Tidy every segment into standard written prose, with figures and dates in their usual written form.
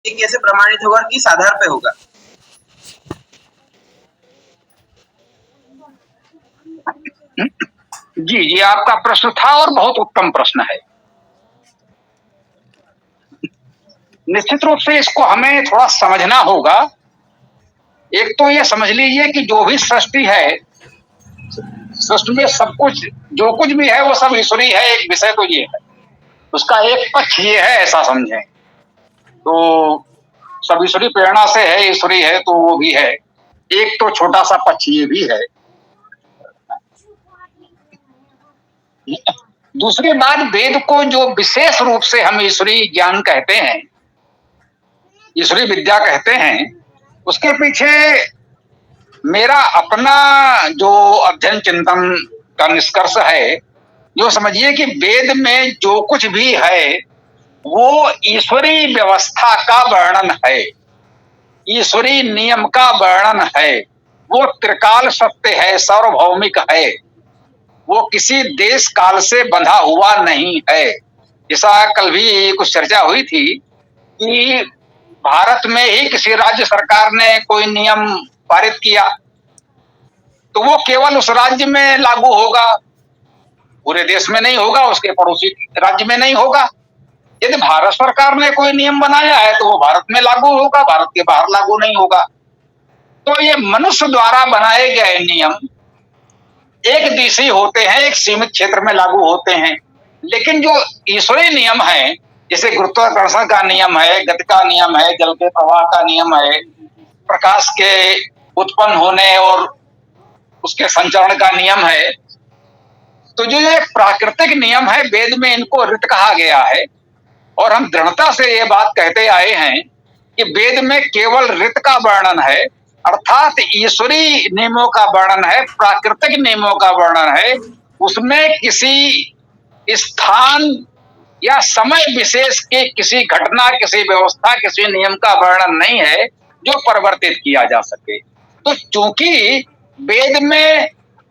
ये कैसे प्रमाणित होगा, किस आधार पे होगा? जी, ये आपका प्रश्न था और बहुत उत्तम प्रश्न है। निश्चित रूप से इसको हमें थोड़ा समझना होगा। एक तो ये समझ लीजिए कि जो भी सृष्टि है, सृष्टि में सब कुछ, जो कुछ भी है वो सब ईश्वरीय है। एक विषय तो ये है, उसका एक पक्ष ये है, ऐसा समझें। तो सब ईश्वरी प्रेरणा से है, ईश्वरी है तो वो भी है। एक तो छोटा सा पक्ष ये भी है। दूसरी बात, वेद को जो विशेष रूप से हम ईश्वरी ज्ञान कहते हैं, ईश्वरी विद्या कहते हैं, उसके पीछे मेरा अपना जो अध्ययन चिंतन का निष्कर्ष है, जो समझिए कि वेद में जो कुछ भी है वो ईश्वरी व्यवस्था का वर्णन है, ईश्वरी नियम का वर्णन है। वो त्रिकाल सत्य है, सार्वभौमिक है, वो किसी देश काल से बंधा हुआ नहीं है। जैसा कल भी कुछ चर्चा हुई थी कि भारत में ही किसी राज्य सरकार ने कोई नियम पारित किया तो वो केवल उस राज्य में लागू होगा, पूरे देश में नहीं होगा, उसके पड़ोसी राज्य में नहीं होगा। यदि भारत सरकार ने कोई नियम बनाया है तो वो भारत में लागू होगा, भारत के बाहर लागू नहीं होगा। तो ये मनुष्य द्वारा बनाए गए नियम एक दिशी होते हैं, एक सीमित क्षेत्र में लागू होते हैं। लेकिन जो ईश्वरीय नियम है, जैसे गुरुत्वाकर्षण का नियम है, गति का नियम है, जल के प्रवाह का नियम है, प्रकाश के उत्पन्न होने और उसके संचरण का नियम है, तो जो ये प्राकृतिक नियम है, वेद में इनको ऋत कहा गया है। और हम दृढ़ता से ये बात कहते आए हैं कि वेद में केवल ऋत का वर्णन है, अर्थात ईश्वरी नियमों का वर्णन है, प्राकृतिक नियमों का वर्णन है। उसमें किसी स्थान या समय विशेष के किसी घटना, किसी व्यवस्था, किसी नियम का वर्णन नहीं है जो परिवर्तित किया जा सके। तो चूंकि वेद में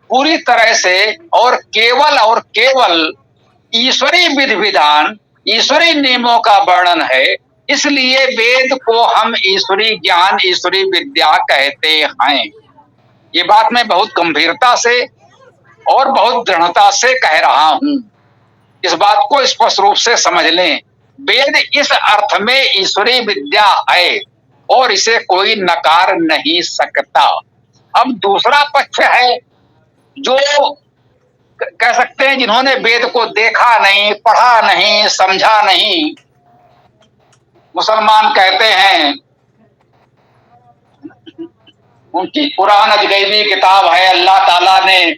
पूरी तरह से और केवल ईश्वरीय विधि विधान, ईश्वरीय नियमों का वर्णन है, इसलिए वेद को हम ईश्वरीय ज्ञान, ईश्वरीय विद्या कहते हैं। ये बात मैं बहुत गंभीरता से और बहुत दृढ़ता से कह रहा हूं। इस बात को स्पष्ट रूप से समझ लें। वेद इस अर्थ में ईश्वरीय विद्या है और इसे कोई नकार नहीं सकता। अब दूसरा पक्ष है जो कह सकते हैं जिन्होंने वेद को देखा नहीं, पढ़ा नहीं, समझा नहीं। मुसलमान कहते हैं उनकी कुरान अजगैबी किताब है, अल्लाह ताला ने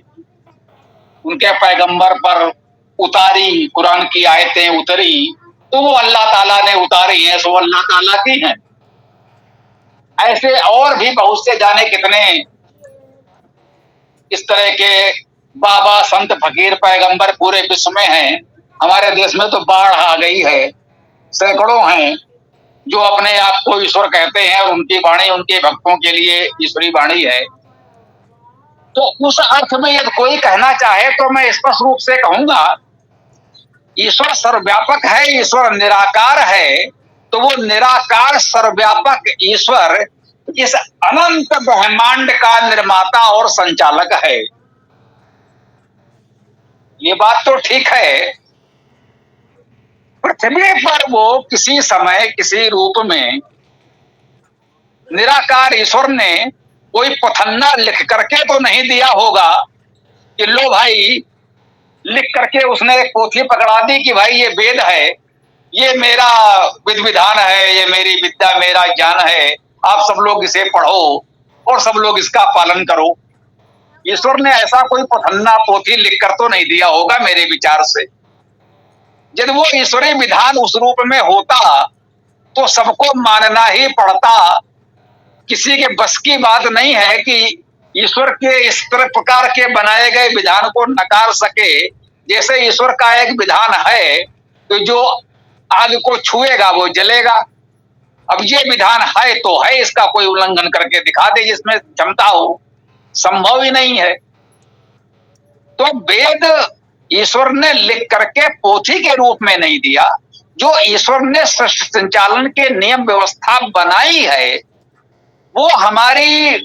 उनके पैगंबर पर उतारी, कुरान की आयतें उतरी तो वो अल्लाह ताला ने उतारी हैं, सो अल्लाह ताला की हैं। ऐसे और भी बहुत से जाने कितने इस तरह के बाबा, संत, फकीर, पैगंबर पूरे विश्व में हैं। हमारे देश में तो बाढ़ आ गई है, सैकड़ों हैं जो अपने आप को ईश्वर कहते हैं और उनकी वाणी उनके भक्तों के लिए ईश्वरी वाणी है। तो उस अर्थ में यदि कोई कहना चाहे तो मैं स्पष्ट रूप से कहूंगा, ईश्वर सर्वव्यापक है, ईश्वर निराकार है, तो वो निराकार सर्वव्यापक ईश्वर इस अनंत ब्रह्मांड का निर्माता और संचालक है। ये बात तो ठीक है। पृथ्वी पर वो किसी समय किसी रूप में निराकार ईश्वर ने कोई पथन्ना लिख करके तो नहीं दिया होगा कि लो भाई, लिख करके उसने एक पोथी पकड़ा दी कि भाई ये वेद है, ये मेरा विधि विधान है, ये मेरी विद्या, मेरा ज्ञान है, आप सब लोग इसे पढ़ो और सब लोग इसका पालन करो। ईश्वर ने ऐसा कोई पथन्ना पोथी लिख कर तो नहीं दिया होगा मेरे विचार से। यदि वो ईश्वरीय विधान उस रूप में होता तो सबको मानना ही पड़ता। किसी के बस की बात नहीं है कि ईश्वर के इस प्रकार के बनाए गए विधान को नकार सके। जैसे ईश्वर का एक विधान है तो जो आग को छुएगा वो जलेगा। अब ये विधान है तो है, इसका कोई उल्लंघन करके दिखा दे जिसमें क्षमता हो, संभव ही नहीं है। तो वेद ईश्वर ने लिख करके पोथी के रूप में नहीं दिया, जो ईश्वर ने सृष्टि संचालन के नियम व्यवस्था बनाई है, वो हमारी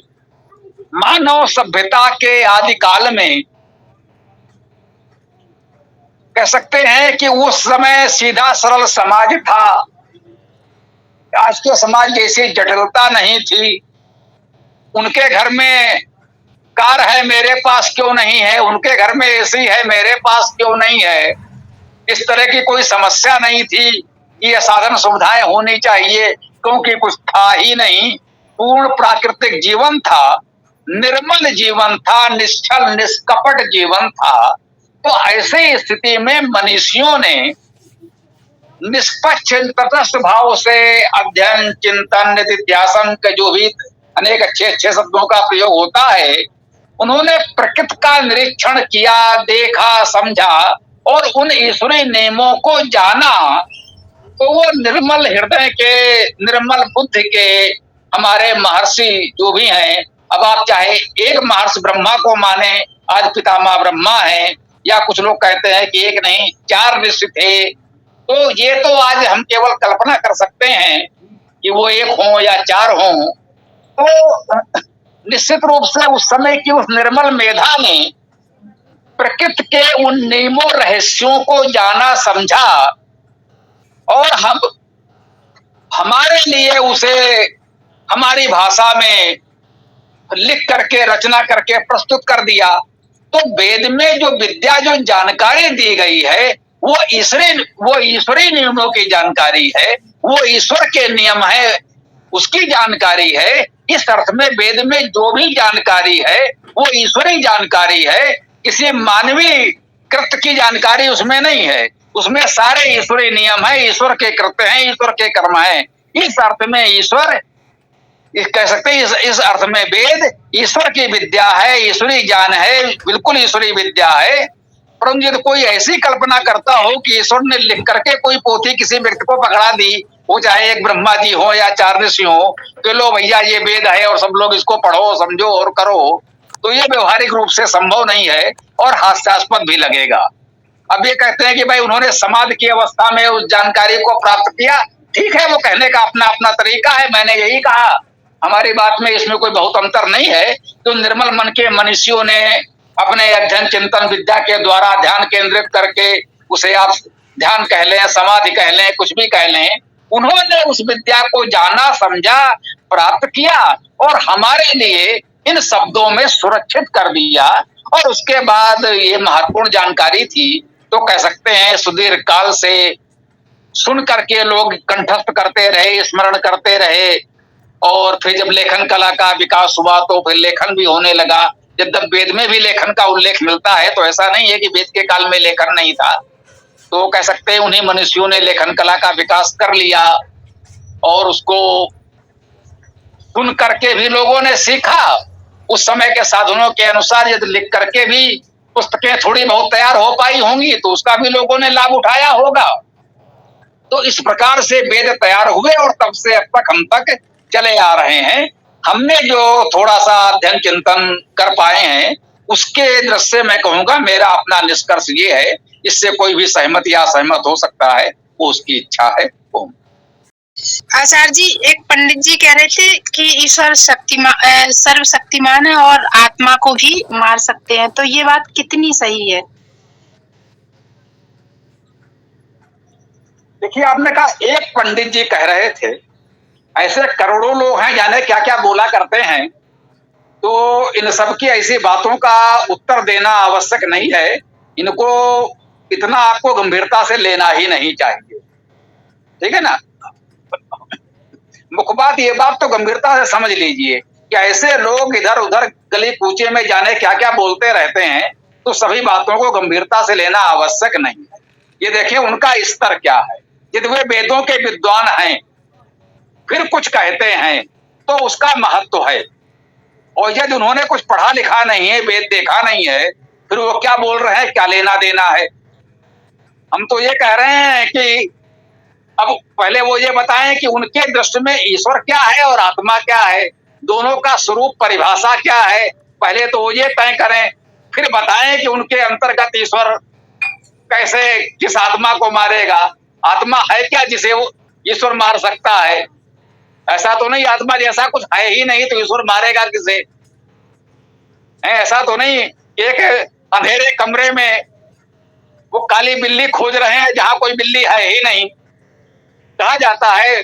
मानव सभ्यता के आदिकाल में कह सकते हैं कि उस समय सीधा सरल समाज था। आज के समाज जैसी जटिलता नहीं थी। उनके घर में कार है, मेरे पास क्यों नहीं है, उनके घर में एसी है, मेरे पास क्यों नहीं है, इस तरह की कोई समस्या नहीं थी। ये साधन सुविधाएं होनी चाहिए, क्योंकि कुछ था ही नहीं। पूर्ण प्राकृतिक जीवन था, निर्मल जीवन था, निश्चल निष्कपट जीवन था। तो ऐसी स्थिति में मनीषियों ने निष्पक्ष तटस्थ भाव से अध्ययन, चिंतन, निधिध्यासन के जो भी अनेक अच्छे अच्छे शब्दों का प्रयोग होता है, उन्होंने प्रकृति का निरीक्षण किया, देखा, समझा और उन ईश्वरीय नियमों को जाना। तो वो निर्मल हृदय के, निर्मल बुद्धि के हमारे महर्षि जो भी हैं, अब आप चाहे एक महर्षि ब्रह्मा को माने, आज पितामह ब्रह्मा है, या कुछ लोग कहते हैं कि एक नहीं 4 ऋषि थे, तो ये तो आज हम केवल कल्पना कर सकते हैं कि वो 1 हो या 4 हो। तो निश्चित रूप से उस समय की उस निर्मल मेधा ने प्रकृति के उन नियमों रहस्यों को जाना, समझा और हम हमारे लिए उसे हमारी भाषा में लिख करके, रचना करके प्रस्तुत कर दिया। तो वेद में जो विद्या, जो जानकारी दी गई है, वो ईश्वरीय नियमों की जानकारी है, वो ईश्वर के नियम है, उसकी जानकारी है। इस अर्थ में वेद में जो भी जानकारी है वो ईश्वरीय जानकारी है, किसी मानवीय कृत्य की जानकारी उसमें नहीं है। उसमें सारे ईश्वरीय नियम है, ईश्वर के कृत्य हैं, ईश्वर के कर्म हैं। इस अर्थ में ईश्वर, कह सकते हैं इस अर्थ में वेद ईश्वर की विद्या है, ईश्वरीय ज्ञान है, बिल्कुल ईश्वरीय विद्या है। परंतु यदि कोई ऐसी कल्पना करता हो कि ईश्वर ने लिख करके कोई पोथी किसी व्यक्ति को पकड़ा दी, वो चाहे एक ब्रह्मा जी हो या 4 ऋषि हो, तो लो भैया ये वेद है और सब लोग इसको पढ़ो, समझो और करो, तो ये व्यवहारिक रूप से संभव नहीं है और हास्यास्पद भी लगेगा। अब ये कहते हैं कि भाई उन्होंने समाधि की अवस्था में उस जानकारी को प्राप्त किया, ठीक है, वो कहने का अपना अपना तरीका है। मैंने यही कहा, हमारी बात में इसमें कोई बहुत अंतर नहीं है। तो निर्मल मन के मनुष्यों ने अपने अध्ययन, चिंतन, विद्या के द्वारा ध्यान केंद्रित करके, उसे आप ध्यान कह लें, समाधि कह लें, कुछ भी कह लें, उन्होंने उस विद्या को जाना, समझा, प्राप्त किया और हमारे लिए इन शब्दों में सुरक्षित कर दिया। और उसके बाद ये महत्वपूर्ण जानकारी थी, तो कह सकते हैं सुदीर्घ काल से सुन करके लोग कंठस्थ करते रहे, स्मरण करते रहे। और फिर जब लेखन कला का विकास हुआ तो फिर लेखन भी होने लगा। जब वेद में भी लेखन का उल्लेख मिलता है, तो ऐसा नहीं है कि वेद के काल में लेखन नहीं था। तो कह सकते हैं उन्हीं मनुष्यों ने लेखन कला का विकास कर लिया और उसको सुन करके भी लोगों ने सीखा। उस समय के साधनों के अनुसार यदि लिख करके भी पुस्तकें थोड़ी बहुत तैयार हो पाई होंगी, तो उसका भी लोगों ने लाभ उठाया होगा। तो इस प्रकार से वेद तैयार हुए और तब से अब तक हम तक चले आ रहे हैं। हमने जो थोड़ा सा अध्ययन चिंतन कर पाए हैं, उसके दृष्टि से मैं कहूंगा मेरा अपना निष्कर्ष ये है, इससे कोई भी सहमत या असहमत हो सकता है, वो उसकी इच्छा है। आचार्य जी, एक पंडित जी कह रहे थे कि ईश्वर शक्तिमान, सर्वशक्तिमान है और आत्मा को भी मार सकते हैं, तो ये बात कितनी सही है? देखिए, आपने कहा एक पंडित जी कह रहे थे, ऐसे करोड़ों लोग हैं जाने क्या क्या बोला करते हैं। तो इन सब की ऐसी बातों का उत्तर देना आवश्यक नहीं है। इनको इतना आपको गंभीरता से लेना ही नहीं चाहिए, ठीक है ना। मुख्य बात ये बात तो गंभीरता से समझ लीजिए कि ऐसे लोग इधर उधर गली कूचे में जाने क्या क्या बोलते रहते हैं, तो सभी बातों को गंभीरता से लेना आवश्यक नहीं है। ये देखिए उनका स्तर क्या है। यदि वे वेदों के विद्वान हैं फिर कुछ कहते हैं तो उसका महत्व है, और यदि उन्होंने कुछ पढ़ा लिखा नहीं है, वेद देखा नहीं है, फिर वो क्या बोल रहे हैं, क्या लेना देना है। हम तो ये कह रहे हैं कि अब पहले वो ये बताएं कि उनके दृष्टि में ईश्वर क्या है और आत्मा क्या है, दोनों का स्वरूप परिभाषा क्या है। पहले तो वो ये तय करें, फिर बताएं कि उनके अंतर्गत ईश्वर कैसे किस आत्मा को मारेगा। आत्मा है क्या जिसे वो ईश्वर मार सकता है? ऐसा तो नहीं, आत्मा जैसा कुछ है ही नहीं तो ईश्वर मारेगा किसे? है ऐसा तो नहीं। एक अंधेरे कमरे में वो काली बिल्ली खोज रहे हैं जहां कोई बिल्ली है ही नहीं। कहा जाता है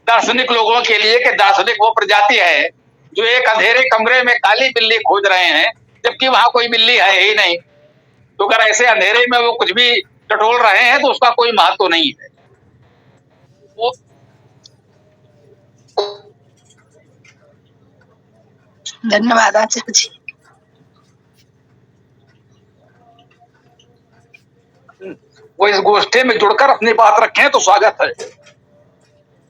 दार्शनिक लोगों के लिए कि दार्शनिक वो प्रजाति है जो एक अंधेरे कमरे में काली बिल्ली खोज रहे हैं जबकि वहां कोई बिल्ली है ही नहीं। तो अगर ऐसे अंधेरे में वो कुछ भी टटोल रहे हैं तो उसका कोई महत्व नहीं है। वो धन्यवाद आचार्य जी। वो इस गोष्ठी में जुड़कर अपनी बात रखें तो स्वागत है।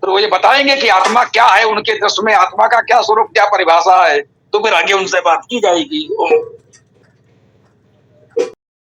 तो वो ये बताएंगे कि आत्मा क्या है, उनके दृष्टि में आत्मा का क्या स्वरूप, क्या परिभाषा है, तो फिर आगे उनसे बात की जाएगी।